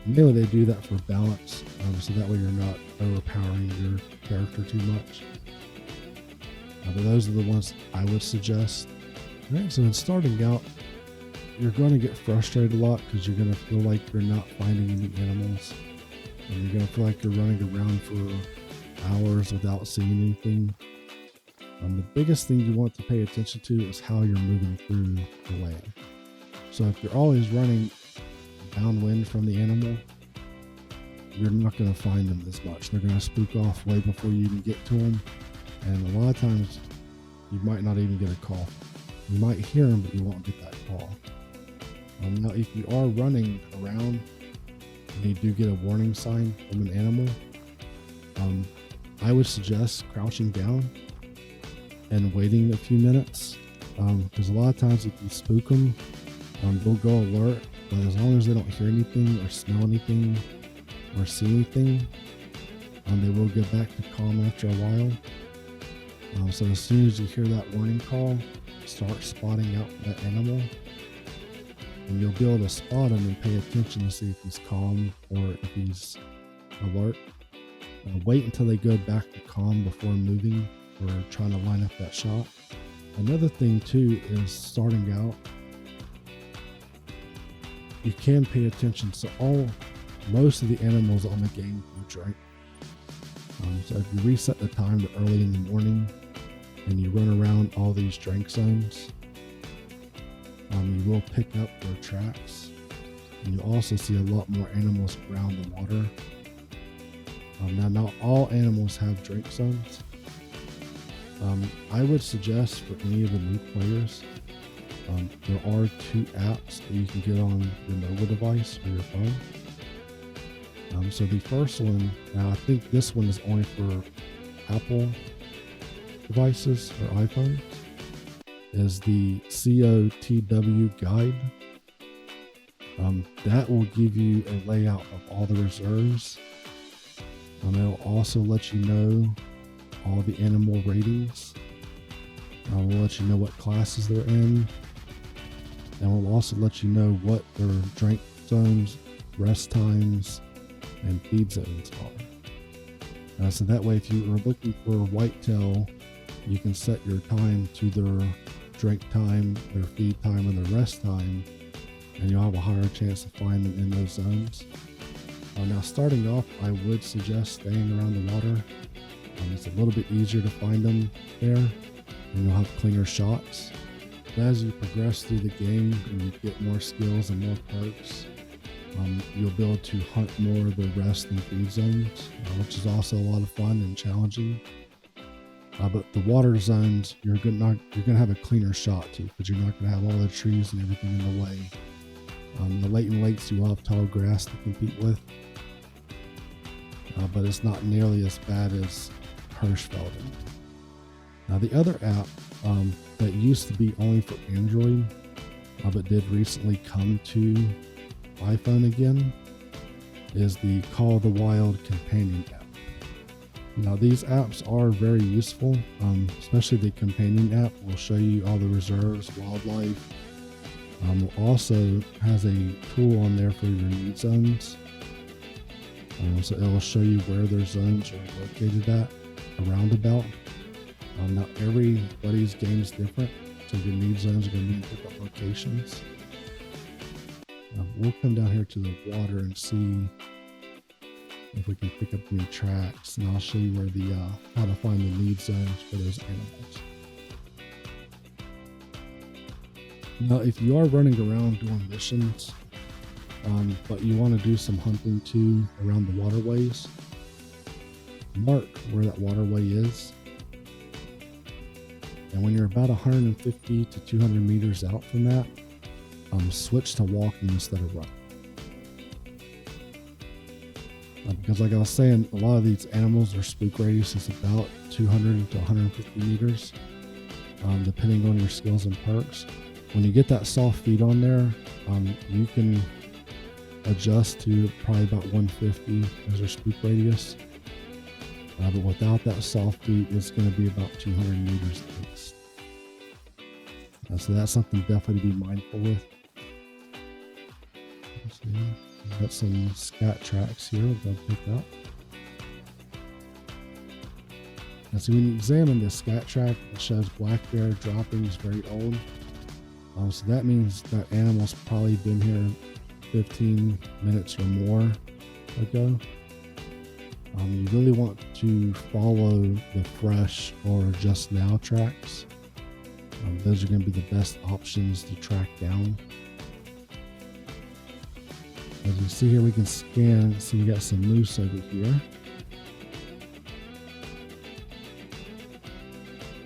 Mainly they do that for balance, so that way you're not overpowering your character too much. But those are the ones I would suggest. All right, so in starting out, you're going to get frustrated a lot because you're going to feel like you're not finding any animals, and you're going to feel like you're running around for hours without seeing anything. The biggest thing you want to pay attention to is how you're moving through the land. So if you're always running downwind from the animal, you're not going to find them as much. They're going to spook off way before you even get to them, and a lot of times you might not even get a call. You might hear them, but you won't get that call. Now, if you are running around and you do get a warning sign from an animal, I would suggest crouching down and waiting a few minutes, because a lot of times if you spook them, they'll go alert, but as long as they don't hear anything or smell anything or see anything, they will get back to calm after a while. So as soon as you hear that warning call, start spotting out that animal, and you'll be able to spot him and pay attention to see if he's calm or if he's alert. Wait until they go back to calm before moving or trying to line up that shot. Another thing too is starting out, you can pay attention. So most of the animals on the game do drink. So if you reset the time to early in the morning and you run around all these drink zones, you will pick up their tracks, and you also see a lot more animals around the water. Now, not all animals have drink zones. I would suggest for any of the new players, there are 2 apps that you can get on your mobile device or your phone. So the first one, now I think this one is only for Apple devices or iPhone, is the COTW guide. That will give you a layout of all the reserves. It'll also let you know all the animal ratings. We'll let you know what classes they're in, and we'll also let you know what their drink zones, rest times, and feed zones are. So that way, if you are looking for a whitetail, you can set your time to their drink time, their feed time, and their rest time, and you'll have a higher chance to find them in those zones. Now, starting off, I would suggest staying around the water. It's a little bit easier to find them there, and you'll have cleaner shots. But as you progress through the game and you get more skills and more perks, you'll be able to hunt more of the rest and feed zones, which is also a lot of fun and challenging. But the water zones, you're gonna have a cleaner shot too, because you're not gonna have all the trees and everything in the way. The Leighton Lakes, you will have tall grass to compete with, but it's not nearly as bad as Hirschfelden. Now the other app that used to be only for Android, but did recently come to iPhone again, is the Call of the Wild companion app. Now these apps are very useful, especially the companion app will show you all the reserves, wildlife. Also has a tool on there for your need zones. So it will show you where their zones are located at, a roundabout. Now everybody's game is different, so your need zones are going to be in different locations. We'll come down here to the water and see if we can pick up any tracks, and I'll show you where the how to find the need zones for those animals. Now, if you are running around doing missions, but you want to do some hunting too around the waterways, mark where that waterway is. And when you're about 150 to 200 meters out from that, switch to walking instead of running. Because like I was saying, a lot of these animals, their spook radius is about 200 to 150 meters, depending on your skills and perks. When you get that soft feed on there, you can adjust to probably about 150 as your spook radius. But without that soft feed, it's going to be about 200 meters at least. So that's something definitely to be mindful with. We've got some scat tracks here we'll go pick up. And so when you examine this scat track, it shows black bear droppings very old. So that means that animal's probably been here 15 minutes or more ago. You really want to follow the fresh or just now tracks. Those are going to be the best options to track down. As you see here, we can scan, so we got some moose over here.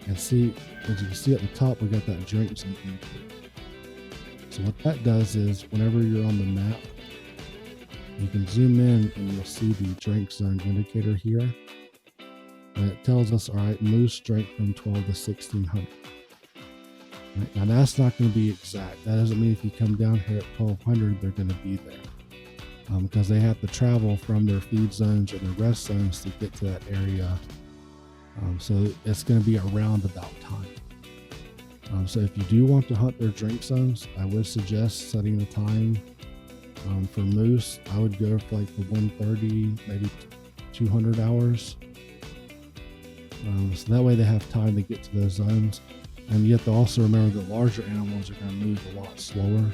And see, as you can see at the top, we got that drink zone indicator. So what that does is, whenever you're on the map, you can zoom in and you'll see the drink zone indicator here. And it tells us, all right, moose drink from 12 to 1600. Right, now that's not going to be exact. That doesn't mean if you come down here at 1200, they're going to be there. Because they have to travel from their feed zones or their rest zones to get to that area. So it's going to be a roundabout time. So if you do want to hunt their drink zones, I would suggest setting the time. For moose, I would go for like the 130, maybe 200 hours. So that way they have time to get to those zones. And you have to also remember that larger animals are going to move a lot slower.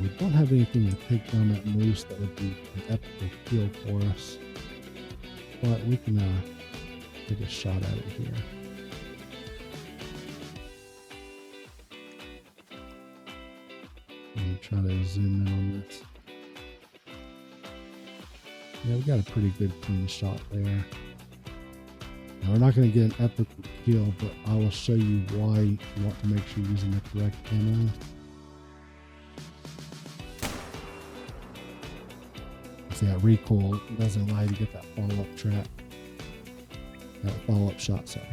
We don't have anything to take down that moose that would be an epic kill for us, but we can take a shot at it here. And try to zoom in on this. Yeah, we got a pretty good clean shot there. Now we're not going to get an epic kill, but I will show you why you want to make sure you're using the correct ammo. See, that recoil doesn't allow you to get that follow-up track. That follow-up shot, sorry.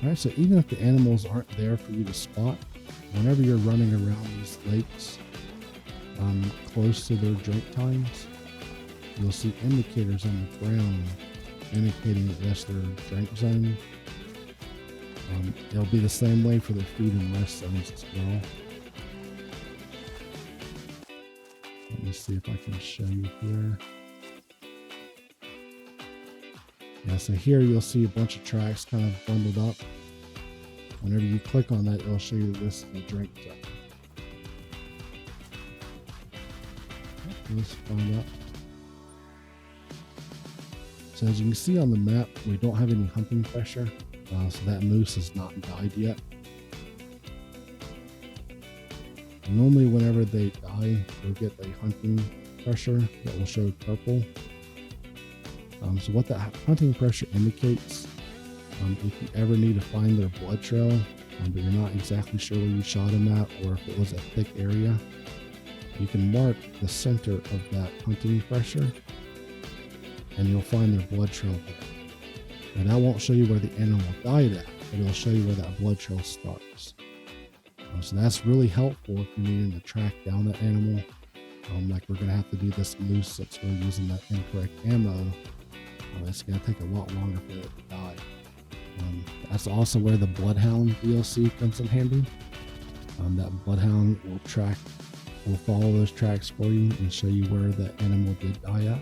Alright, so even if the animals aren't there for you to spot, whenever you're running around these lakes close to their drink times, you'll see indicators on the ground indicating that that's their drink zone. It'll be the same way for their feed and rest zones as well. Let me see if I can show you here. Yeah, so here you'll see a bunch of tracks kind of bundled up. Whenever you click on that, it'll show you this is the drink zone. Let's find out. So as you can see on the map, we don't have any hunting pressure, so that moose has not died yet. Normally whenever they die, you'll get a hunting pressure that will show purple. So what that hunting pressure indicates, if you ever need to find their blood trail, but you're not exactly sure where you shot them at or if it was a thick area, you can mark the center of that hunting pressure, and you'll find their blood trail there. And that won't show you where the animal died at, but it'll show you where that blood trail starts. So that's really helpful if you're needing to track down that animal. Like we're going to have to do this moose since we're using that incorrect ammo. It's going to take a lot longer for it to die. That's also where the Bloodhound DLC comes in handy. That Bloodhound will follow those tracks for you and show you where the animal did die at.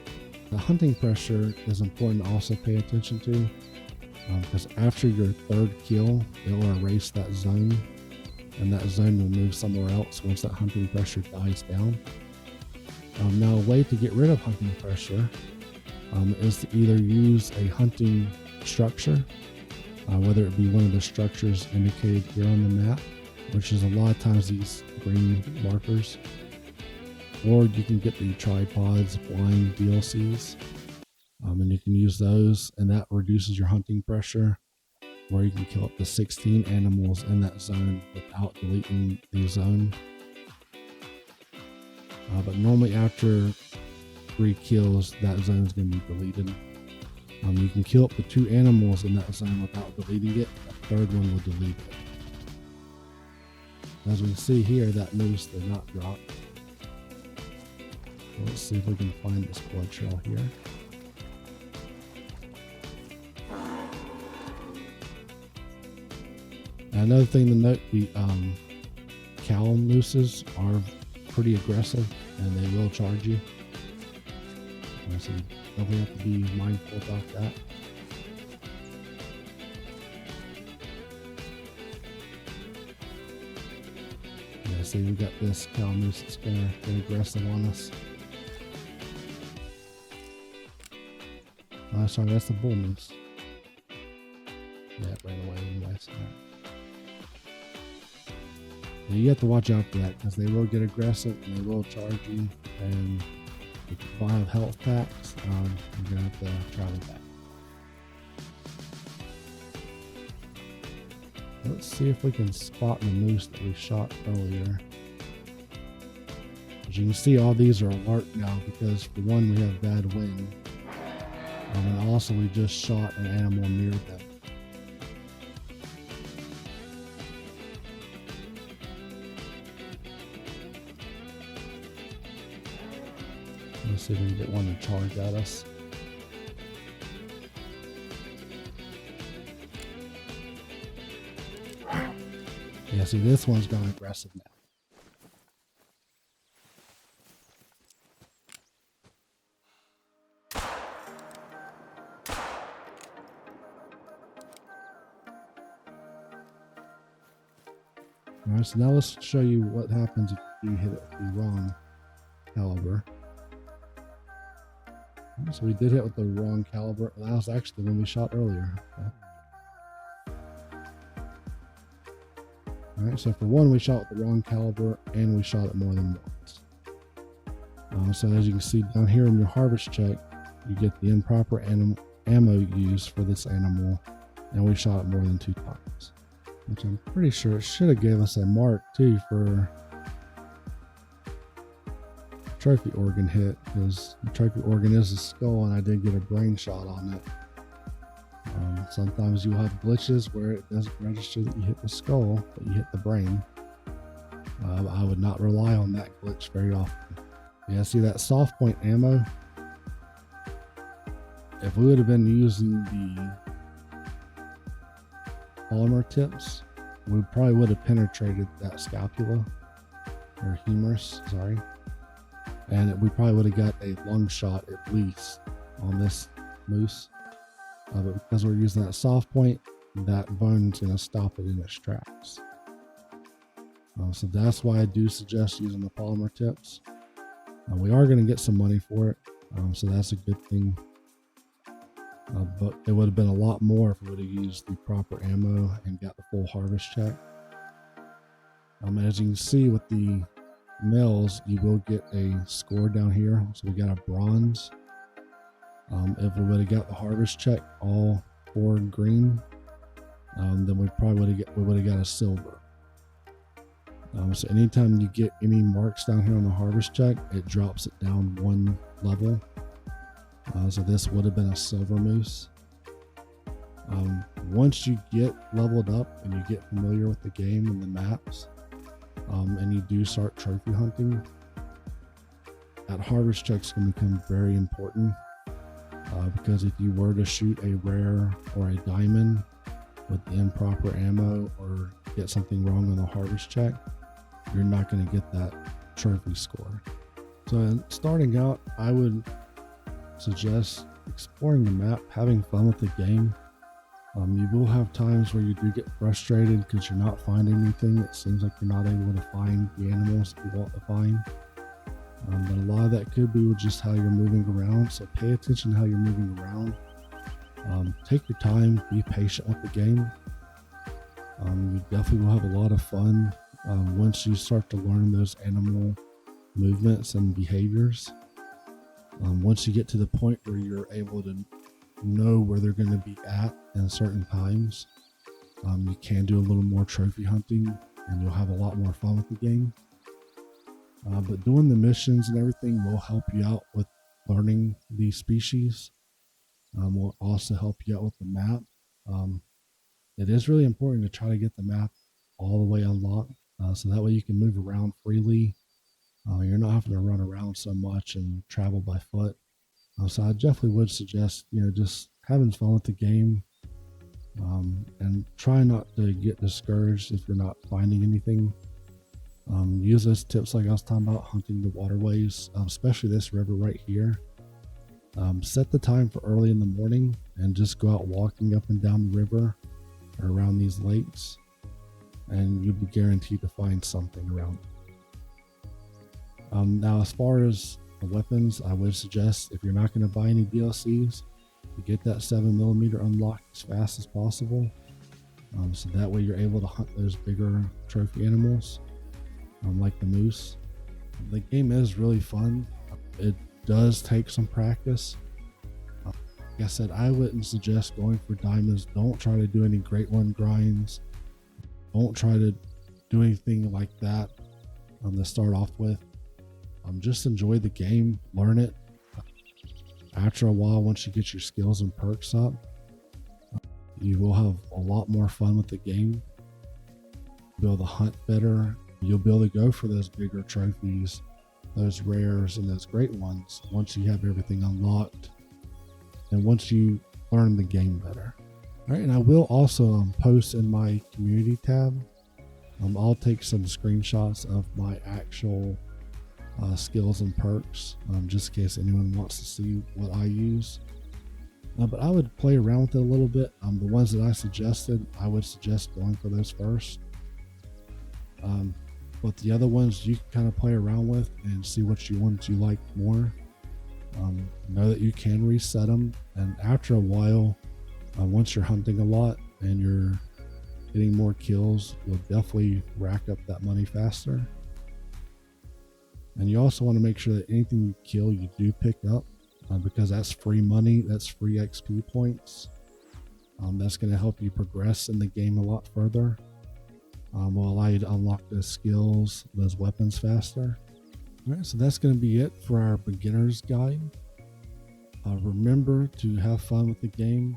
The hunting pressure is important to also pay attention to, because after your third kill, it will erase that zone, and that zone will move somewhere else once that hunting pressure dies down. Now, a way to get rid of hunting pressure is to either use a hunting structure, whether it be one of the structures indicated here on the map, which is a lot of times these green markers, or you can get the tripods blind DLCs, and you can use those, and that reduces your hunting pressure, where you can kill up to 16 animals in that zone without deleting the zone. But normally after 3 kills, that zone is going to be deleted. You can kill up to 2 animals in that zone without deleting it. The third one will delete it. As we can see here, that moose did not drop. So let's see if we can find this blood trail here. Another thing to note, the cow mooses are pretty aggressive and they will charge you. So you definitely have to be mindful about that. Yeah, see, we got this cow moose that's gonna get aggressive on us. Oh, sorry, that's the bull moose. Yeah, it ran away anyway. So. Yeah, you have to watch out for that because they will get aggressive and they will charge you. And if you buy health packs, you're gonna have to travel back. Let's see if we can spot the moose that we shot earlier. As you can see, all these are alert now because for one, we have bad wind. And also we just shot an animal near them. Let's see if we can get one to charge at us. Yeah, see, this one's gone aggressive now. Alright, so now let's show you what happens if you hit it with the wrong caliber. So we did hit with the wrong caliber. That was actually the one we shot earlier. Okay. Alright, so for one, we shot with the wrong caliber and we shot it more than once. So as you can see down here in your harvest check, you get the improper ammo used for this animal, and we shot it more than 2 times. Which I'm pretty sure it should have gave us a mark too for trophy organ hit, because the trophy organ is a skull and I did get a brain shot on it. Sometimes you'll have glitches where it doesn't register that you hit the skull, but you hit the brain. I would not rely on that glitch very often. Yeah, see that soft point ammo? If we would have been using the polymer tips, we probably would have penetrated that scapula, or humerus, sorry. And we probably would have got a lung shot at least on this moose. But because we're using that soft point, that bone's going to stop it in its tracks. So that's why I do suggest using the polymer tips. We are going to get some money for it, so that's a good thing. But it would have been a lot more if we would have used the proper ammo and got the full harvest check. As you can see with the males, you will get a score down here. So we got a bronze. If we would have got the harvest check all 4 green, then we probably would have got a silver. So anytime you get any marks down here on the harvest check, it drops it down one level. So this would have been a silver moose. Once you get leveled up and you get familiar with the game and the maps, and you do start trophy hunting, that harvest check is going to become very important, because if you were to shoot a rare or a diamond with improper ammo or get something wrong on the harvest check, you're not going to get that trophy score. So starting out, I would suggest exploring the map, having fun with the game. You will have times where you do get frustrated because you're not finding anything. It seems like you're not able to find the animals you want to find. But a lot of that could be with just how you're moving around. So pay attention to how you're moving around. Take your time, be patient with the game. You definitely will have a lot of fun once you start to learn those animal movements and behaviors. Once you get to the point where you're able to know where they're going to be at certain times, you can do a little more trophy hunting and you'll have a lot more fun with the game. But doing the missions and everything will help you out with learning these species. Will also help you out with the map. It is really important to try to get the map all the way unlocked, so that way you can move around freely. You're not having to run around so much and travel by foot. So I definitely would suggest, just having fun with the game, and try not to get discouraged if you're not finding anything. Use those tips like I was talking about, hunting the waterways, especially this river right here. Set the time for early in the morning and just go out walking up and down the river or around these lakes, and you'll be guaranteed to find something around. Now, as far as the weapons, I would suggest, if you're not going to buy any DLCs, to get that 7mm unlocked as fast as possible, so that way you're able to hunt those bigger trophy animals, like the moose. The game is really fun. It does take some practice. Like I said, I wouldn't suggest going for diamonds. Don't try to do any great one grinds. Don't try to do anything like that to start off with. Just enjoy the game, learn it. After a while, once you get your skills and perks up, you will have a lot more fun with the game. You'll be able to hunt better. You'll be able to go for those bigger trophies, those rares, and those great ones once you have everything unlocked and once you learn the game better. All right, and I will also post in my community tab. I'll take some screenshots of my actual skills and perks, just in case anyone wants to see what I use. But I would play around with it a little bit. The ones that I suggested, I would suggest going for those first. But the other ones you can kind of play around with and see which ones you like more. Know that you can reset them, and after a while, once you're hunting a lot and you're getting more kills, you'll definitely rack up that money faster. And you also want to make sure that anything you kill, you do pick up, because that's free money, that's free XP points. That's going to help you progress in the game a lot further. Will allow you to unlock those skills, those weapons faster. All right, so that's going to be it for our beginner's guide. Remember to have fun with the game.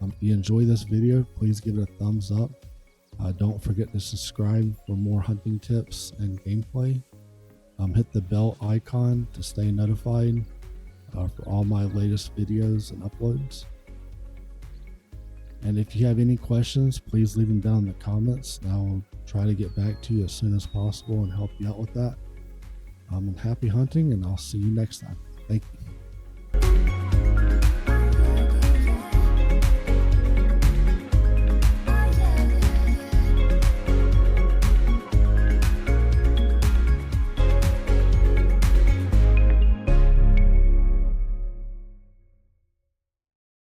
If you enjoy this video, please give it a thumbs up. Don't forget to subscribe for more hunting tips and gameplay. Hit the bell icon to stay notified for all my latest videos and uploads. And if you have any questions, please leave them down in the comments, and I'll try to get back to you as soon as possible and help you out with that. And happy hunting, and I'll see you next time. Thank you.